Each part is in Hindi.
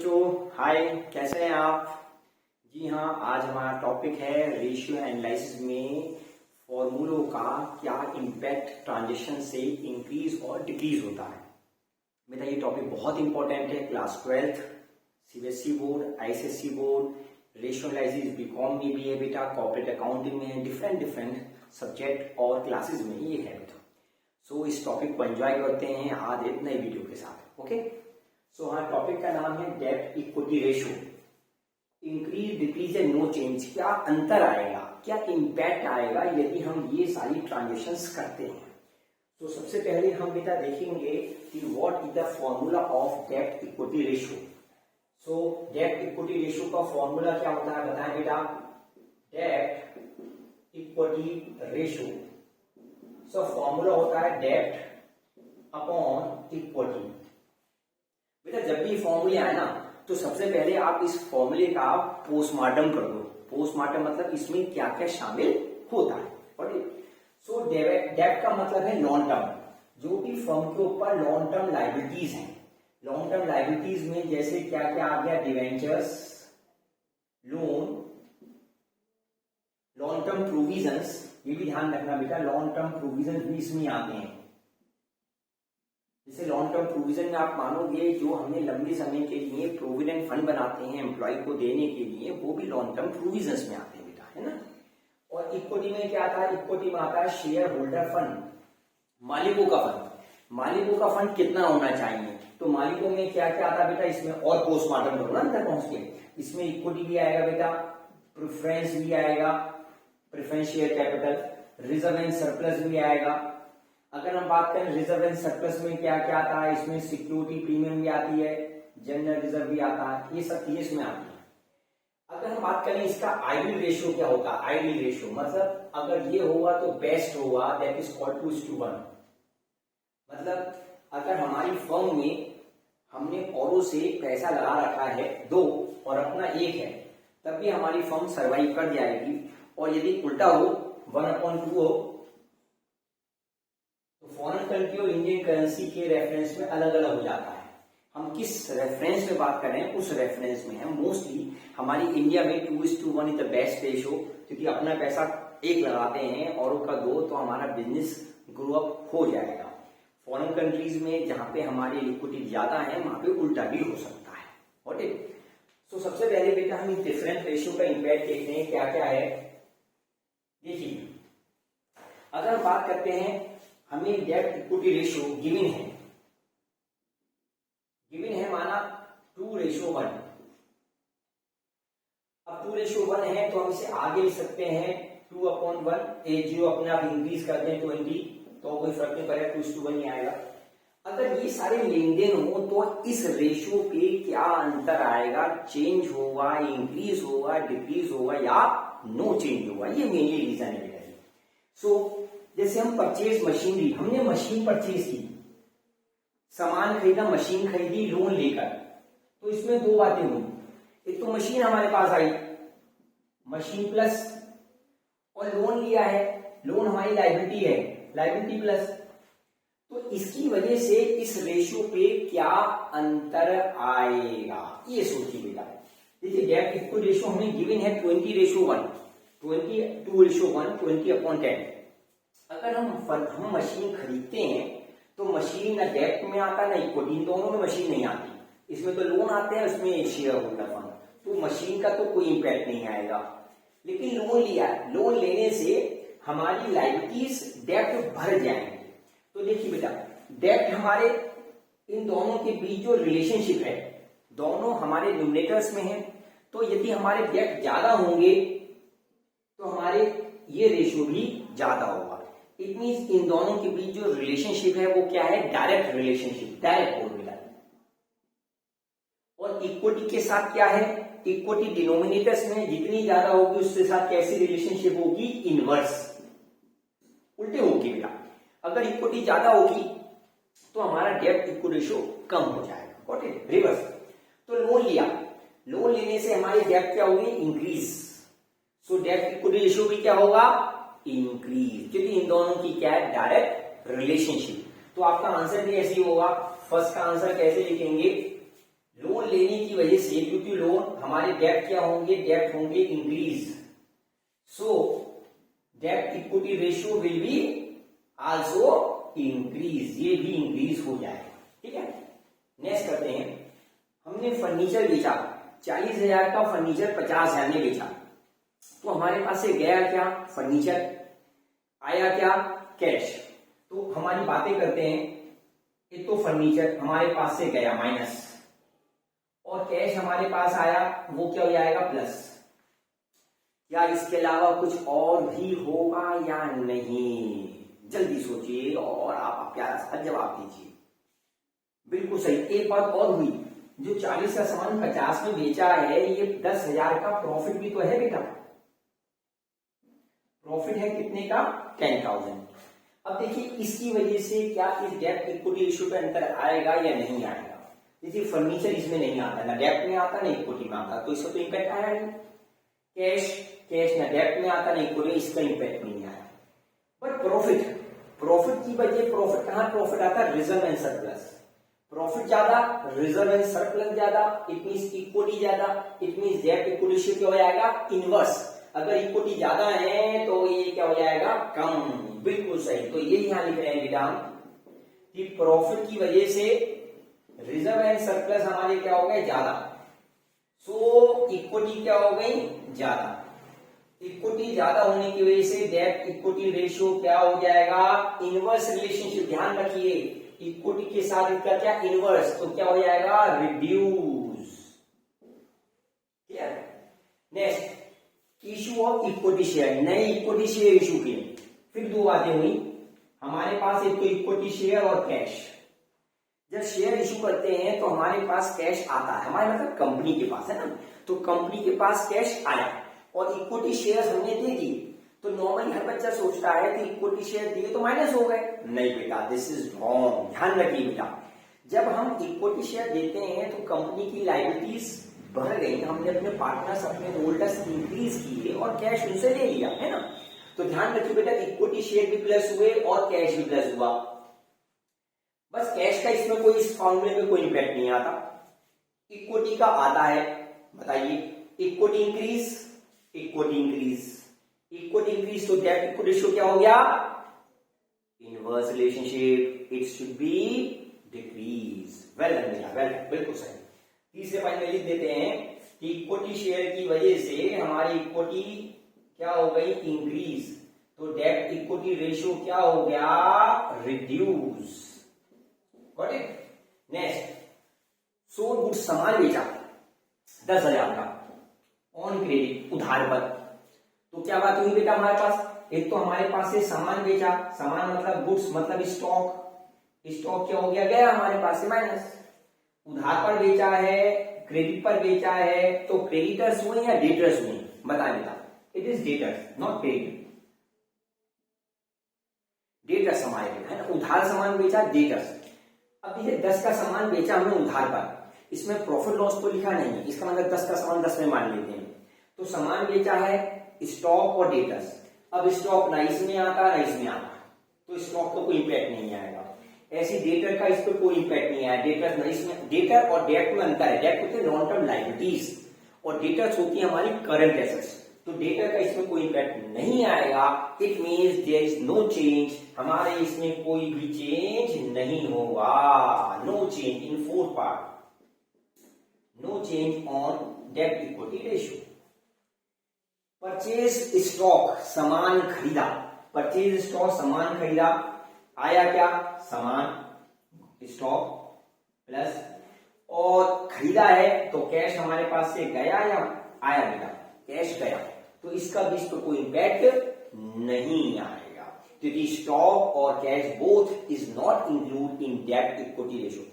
बच्चों, हाय, कैसे हैं आप। जी हाँ, आज हमारा टॉपिक है रेशियो एनालिसिस में फॉर्मूलों का क्या इम्पैक्ट ट्रांजिशन से इंक्रीज और डिक्रीज होता है। बेटा ये टॉपिक बहुत इंपॉर्टेंट है। Class 12th CBSE board, ICSE board, ratio analysis BCom में भी है बेटा, कॉर्पोरेट अकाउंटिंग में है, डिफरेंट सब्जेक्ट और क्लासेस में ये है बेटा। सो इस टॉपिक को एंजॉय करते हैं आज एक नई वीडियो के साथ। ओके, सो हाँ, टॉपिक का नाम है डेब्ट इक्विटी रेशियो। इंक्रीज, डिक्रीज या नो चेंज, क्या अंतर आएगा, क्या इम्पैक्ट आएगा यदि हम ये सारी ट्रांजेक्शन्स करते हैं। तो सबसे पहले हम बेटा देखेंगे कि what is the formula of डेब्ट इक्विटी रेशियो। सो डेब्ट इक्विटी रेशियो का फॉर्मूला क्या होता है बताएं बेटा। डेब्ट इक्विटी रेशियो, सो फॉर्मूला होता है डेब्ट अपॉन इक्विटी। बेटा जब भी फॉर्मूले आए ना तो सबसे पहले आप इस फॉर्मूले का पोस्टमार्टम कर दो। पोस्टमार्टम मतलब इसमें क्या क्या शामिल होता है। सो डेब्ट का मतलब है लॉन्ग टर्म, जो भी फर्म के ऊपर लॉन्ग टर्म लाइबिलिटीज हैं। लॉन्ग टर्म लाइबिलिटीज में जैसे क्या क्या आ गया, debentures, loan, long term provisions, ये भी ध्यान रखना बेटा, लॉन्ग टर्म प्रोविजंस भी इसमें आते हैं। जैसे लॉन्ग टर्म प्रोविजन में आप मानोगे जो हमने लंबे समय के लिए प्रोविडेंट फंड बनाते हैं एम्प्लॉय को देने के लिए, वो भी लॉन्ग टर्म प्रोविजंस में आते हैं बेटा, है ना। और इक्विटी में क्या आता है, इक्विटी में आता है शेयर होल्डर फंड, मालिकों का फंड। मालिकों का फंड कितना होना चाहिए, तो मालिकों में क्या क्या आता है बेटा इसमें, और पोस्टमार्टम करो ना अंदर पहुंच के। इसमें इक्विटी भी आएगा बेटा, प्रेफरेंस भी आएगा, preference share capital, reserve and surplus भी आएगा। अगर हम बात करें रिजर्व एंड सरप्लस में क्या क्या आता है, इसमें सिक्योरिटी प्रीमियम भी आती है, जनरल रिजर्व भी आता है, ये सब चीजें इसमें आती है। अगर हम बात करें इसका आइडियल रेशियो क्या होता है, आइडियल रेशियो मतलब अगर ये होगा तो बेस्ट होगा, दैट इज कॉल्ड 2:1। मतलब अगर हमारी फर्म में हमने औरों से पैसा लगा रखा है 2 और अपना 1 है, तब भी हमारी फर्म सर्वाइव कर जाएगी। और यदि उल्टा हो, 1/2 हो, तो फॉरेन कंट्री और इंडियन करेंसी के रेफरेंस में अलग अलग हो जाता है। हम किस रेफरेंस में बात कर रहे हैं उस रेफरेंस में है। मोस्टली हमारी इंडिया में 2:1 इज द बेस्ट रेशियो, क्योंकि अपना पैसा 1 लगाते हैं औरों का 2, तो हमारा बिजनेस ग्रो अप हो जाएगा। फॉरेन कंट्रीज में जहां पे हमारी लिक्विडिटी ज्यादा है, वहां पे उल्टा भी हो सकता है। ओके, सो सबसे पहले बेटा हम डिफरेंट रेशियो का इंपैक्ट देखते हैं क्या क्या है। देखिए, अगर बात करते हैं, हमें डेब्ट इक्विटी रेशियो गिवन है, माना 2:1। अब 2:1 है तो हम इसे आगे लिख सकते हैं 2/1। जो अपने आप इंक्रीज करते हैं 20, तो कोई फर्क नहीं पड़ेगा, 2:1 ही आएगा। अगर ये सारे लेन देन हो तो इस रेशियो पे क्या अंतर आएगा, चेंज होगा, इंक्रीज होगा, डिक्रीज होगा या नो चेंज होगा, ये मेनली रीजन है। सो जैसे हम परचेज मशीनरी, हमने मशीन परचेज की, सामान खरीदा, मशीन खरीदी लोन लेकर, तो इसमें 2 बातें हुई। एक तो मशीन हमारे पास आई, मशीन प्लस, और लोन लिया है, लोन हमारी लायबिलिटी है, लायबिलिटी प्लस। तो इसकी वजह से इस रेशियो पे क्या अंतर आएगा, ये सोचिए बेटा। देखिए डेब्ट इक्विटी रेशियो हमें गिवन है 20:1, 2:1, 20/10। अगर हम मशीन खरीदते हैं तो मशीन ना डेब्ट में आता ना इक्विटी, दोनों में मशीन नहीं आती। इसमें तो लोन आते हैं, उसमें शेयर होल्डर फंड, तो मशीन का तो कोई इंपैक्ट नहीं आएगा। लेकिन लोन लिया, लोन लेने से हमारी लायबिलिटीज डेब्ट भर जाएंगे। तो देखिए बेटा, डेब्ट हमारे इन दोनों के बीच जो रिलेशनशिप है, दोनों हमारे न्यूमरेटर्स में है, तो यदि हमारे डेब्ट ज्यादा होंगे तो हमारे ये रेशियो भी ज्यादा होगा। इट मीन्स इन दोनों के बीच जो रिलेशनशिप है वो क्या है, डायरेक्ट रिलेशनशिप, डायरेक्ट फॉर्मूला। और इक्विटी के साथ क्या है, इक्विटी डिनोमिनेटर्स में जितनी ज्यादा होगी उसके साथ कैसी रिलेशनशिप होगी, इनवर्स, उल्टे होगी बेटा। अगर इक्विटी ज्यादा होगी तो हमारा डेब्ट इक्विटी रेशियो कम हो जाएगा। Okay, reverse. तो लोन लिया, लोन लेने से हमारी डेब्ट क्या होगी, इंक्रीज। सो डेब्ट इक्विटी रेशियो भी क्या होगा, इंक्रीज, क्योंकि इन दोनों की क्या है, डायरेक्ट रिलेशनशिप। तो आपका आंसर भी ऐसे ही होगा। फर्स्ट का आंसर कैसे लिखेंगे, लोन लेने की वजह से, क्योंकि लोन हमारे डेट क्या होंगे, डेट होंगे increase, so date equity ratio will be also increase, ये भी इंक्रीज हो जाएगा। ठीक है, नेक्स्ट करते हैं। हमने फर्नीचर बेचा, 40,000 का फर्नीचर 50,000 में बेचा, तो हमारे पास से गया क्या, फर्नीचर, आया क्या, कैश। तो हमारी बातें करते हैं, एक तो फर्नीचर हमारे पास से गया माइनस, और कैश हमारे पास आया, वो क्या हो जाएगा, प्लस। क्या इसके अलावा कुछ और भी होगा या नहीं, जल्दी सोचिए और आप प्यारा सा जवाब दीजिए। बिल्कुल सही। एक बात और हुई, जो 40 का सामान 50 में बेचा है, ये 10,000 का प्रॉफिट भी तो है बेटा, प्रॉफिट है कितने का, 10,000। अब देखिए इसकी वजह से क्या इस डेट इक्विटी रेशियो पे अंतर आएगा या नहीं आएगा। देखिए फर्नीचर इसमें नहीं आता, ना डेट में आता ना इक्विटी में आता, तो इसका तो इम्पैक्ट आया नहीं। कैश ना डेट में आता ना इक्विटी, इसका इम्पैक्ट नहीं आया। बट प्रॉफिट की वजह, प्रॉफिट कहां प्रॉफिट आता है, रिजर्व एंड सरप्लस। प्रॉफिट ज्यादा, रिजर्व एंड सरप्लस ज्यादा, इट मींस इक्विटी ज्यादा, it means date equity ratio क्या हो जाएगा, इनवर्स। अगर इक्विटी ज्यादा है तो ये क्या हो जाएगा, कम। बिल्कुल सही। तो ये यहां लिख रहे हैं बेटा कि प्रॉफिट की वजह से रिजर्व एंड सरप्लस हमारे क्या हो गए, ज्यादा, सो इक्विटी क्या हो गई, ज्यादा। इक्विटी ज्यादा होने की वजह से डेट इक्विटी रेशियो क्या हो जाएगा, इनवर्स रिलेशनशिप। ध्यान रखिए इक्विटी के साथ इसका क्या, इनवर्स, तो क्या हो जाएगा, reduce. Clear. Next, issue of equity share, नए इक्विटी शेयर इशू किए। फिर दो बातें हुई हमारे पास, एक तो इक्विटी शेयर और कैश। जब शेयर इशू करते हैं तो हमारे पास कैश आता है, हमारे मतलब कंपनी के पास है ना, तो कंपनी के पास कैश आया और इक्विटी शेयर हमने दे दी। तो नॉर्मली हर बच्चा सोचता है कि इक्विटी शेयर दिए तो माइनस हो गए, नहीं बेटा, दिस इज रॉन्ग। ध्यान रखिए बेटा, जब हम इक्विटी शेयर देते हैं तो कंपनी की लायबिलिटीज बढ़ गई, हमने अपने पार्टनर्स, अपने होल्डर्स इंक्रीज किए और कैश उनसे ले लिया, है ना। तो ध्यान रखिए बेटा, इक्विटी शेयर भी प्लस हुए और कैश भी प्लस हुआ। बस कैश का इसमें कोई, इस फॉर्मूले में कोई इंपैक्ट नहीं आता। इक्विटी का आता है, बताइए, equity increase, equity increase, equity increase, तो डेट इक्विटी रेशियो क्या हो गया, inverse relationship, it should be decrease. Well done बेटा, वेल, बिल्कुल सही। तीसरे पॉइंट में लिख देते हैं कि इक्विटी शेयर की वजह से हमारी इक्विटी क्या हो गई, इंक्रीज, तो डेट इक्विटी रेशियो क्या हो गया, reduce. Got it. Next, sold goods, सामान बेचा 10,000 का ऑन क्रेडिट, उधार पर। तो क्या बात हुई बेटा हमारे पास, एक तो हमारे पास से सामान बेचा, सामान मतलब गुड्स मतलब स्टॉक, स्टॉक क्या हो गया, गया हमारे पास से माइनस। उधार पर बेचा है, क्रेडिट पर बेचा है, तो क्रेडिटर्स हुए या डेटर्स हुए, बता बेटा। It is debtors not credit, debtors हमारे है ना, उधार सामान बेचा, डेटर्स। अब ये 10 का सामान बेचा हमने उधार पर, इसमें प्रॉफिट लॉस तो लिखा नहीं है, इसका मतलब 10 का सामान 10 में मान लेते हैं। तो सामान बेचा है, स्टॉक और डेटर्स। अब स्टॉक ना इसमें आता ना इसमें आता, तो स्टॉक को कोई इंपैक्ट नहीं आएगा। ऐसी डेटर का इस पर कोई इंपैक्ट नहीं आया, डेटर ना इसमें, डेटर और डेट में अंतर है, डेट होते हैं लॉन्ग टर्म लायबिलिटीज और डेटर्स होती है हमारी करंट एसेट्स। तो डेटर का इसमें कोई इंपैक्ट नहीं आएगा, it means there is no change, हमारे इसमें कोई भी चेंज नहीं होगा। No change in fourth part, no change on debt equity ratio. Purchase stock, सामान खरीदा, परचेज स्टॉक सामान खरीदा, आया क्या, सामान स्टॉक प्लस, और खरीदा है तो कैश हमारे पास से गया या आया बेटा, कैश गया, तो इसका भी इस पर कोई इंपैक्ट नहीं आएगा, क्योंकि स्टॉक और cash both is not include in date equity ratio.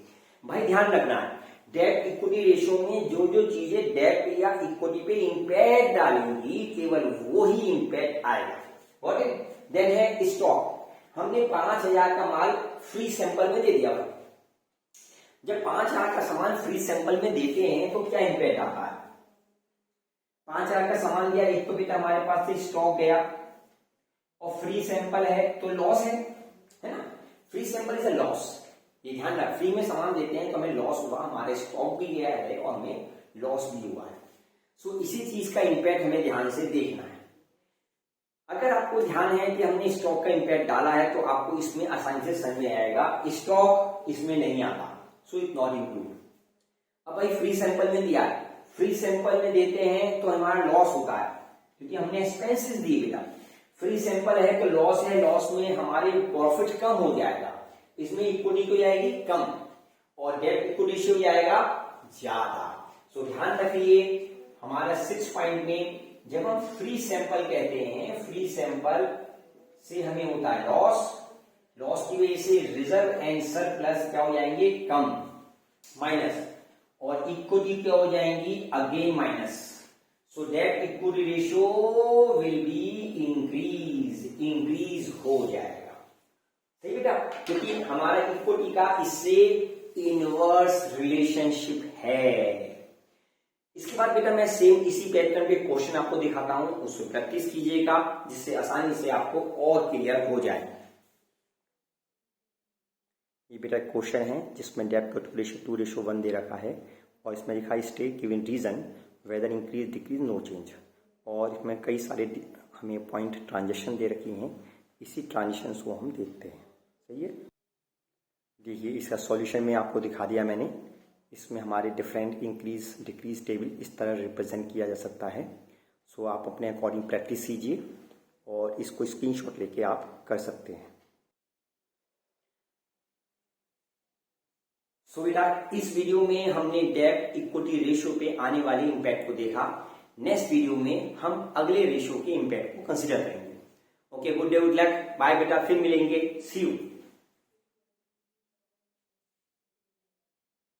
भाई ध्यान रखना है, डेट इक्विटी रेशियो में जो जो चीजें डेट या इक्विटी पे इंपैक्ट डालेंगी केवल वो ही इंपैक्ट आएगा। व्हाट इज देन है स्टॉक, हमने 5,000 का माल फ्री सैंपल में दे दिया। जब 5,000 का सामान फ्री सैंपल में देते हैं तो क्या इंपैक्ट आता है, 5,000 का सामान दिया, एक तो बेटा हमारे पास से स्टॉक गया और फ्री सैंपल है तो लॉस है ना, free sample is a loss. ये ध्यान रख, फ्री में सामान देते हैं तो हमें लॉस हुआ, हमारे स्टॉक भी गया है और हमें लॉस भी हुआ है। सो इसी चीज का इंपैक्ट हमें ध्यान से देखना है। अगर आपको ध्यान है कि हमने स्टॉक का इंपैक्ट डाला है तो आपको इसमें आसानी से समझ में आएगा, स्टॉक इसमें नहीं आता, सो इट नॉट इंक्लूड। अब भाई फ्री सैंपल में दिया है, फ्री सैंपल में देते हैं तो हमारा लॉस होता है क्योंकि हमने एक्सपेंसेस दिए बेटा। फ्री सैंपल है तो लॉस है, लॉस में हमारे प्रॉफिट कम हो जाएगा, इसमें इक्विटी को जाएगी कम और डेट इक्विटी रेशियो जाएगा ज्यादा। सो ध्यान रखिए हमारा 6 पॉइंट में जब हम फ्री सैंपल कहते हैं, फ्री सैंपल से हमें होता है लॉस, लॉस की वजह से रिजर्व एंड सरप्लस क्या हो जाएंगे, कम, माइनस, और इक्विटी क्या हो जाएंगी, again minus. So date equity ratio will be increase हो जाएगा। सही बेटा, क्योंकि हमारा इक्विटी का इससे इनवर्स रिलेशनशिप है। इसके बाद बेटा मैं सेम इसी पैटर्न पे क्वेश्चन आपको दिखाता हूं, उसको प्रैक्टिस कीजिएगा जिससे आसानी से आपको और क्लियर हो जाए। ये बेटा क्वेश्चन है जिसमें डेब्ट टू रेशियो 2:1 दे रखा है और इसमें लिखा है state given reason whether increase decrease no change, और इसमें कई सारे हमें पॉइंट ट्रांजेक्शन दे रखी हैं, इसी ट्रांजेक्शन को हम देखते हैं। सही है, देखिए इसका सॉल्यूशन में आपको दिखा दिया मैंने। इसमें हमारे डिफरेंट इंक्रीज डिक्रीज टेबल इस तरह रिप्रेजेंट किया जा सकता है। सो आप अपने अकॉर्डिंग प्रैक्टिस कीजिए और इसको स्क्रीनशॉट लेके आप कर सकते हैं। सो बेटा इस वीडियो में हमने डेब्ट इक्विटी रेशियो पे आने वाले इंपैक्ट को देखा। नेक्स्ट वीडियो में हम अगले रेशियो के इंपैक्ट को कंसीडर करेंगे। Okay, good day, good luck, bye बेटा, फिर मिलेंगे, सी यू।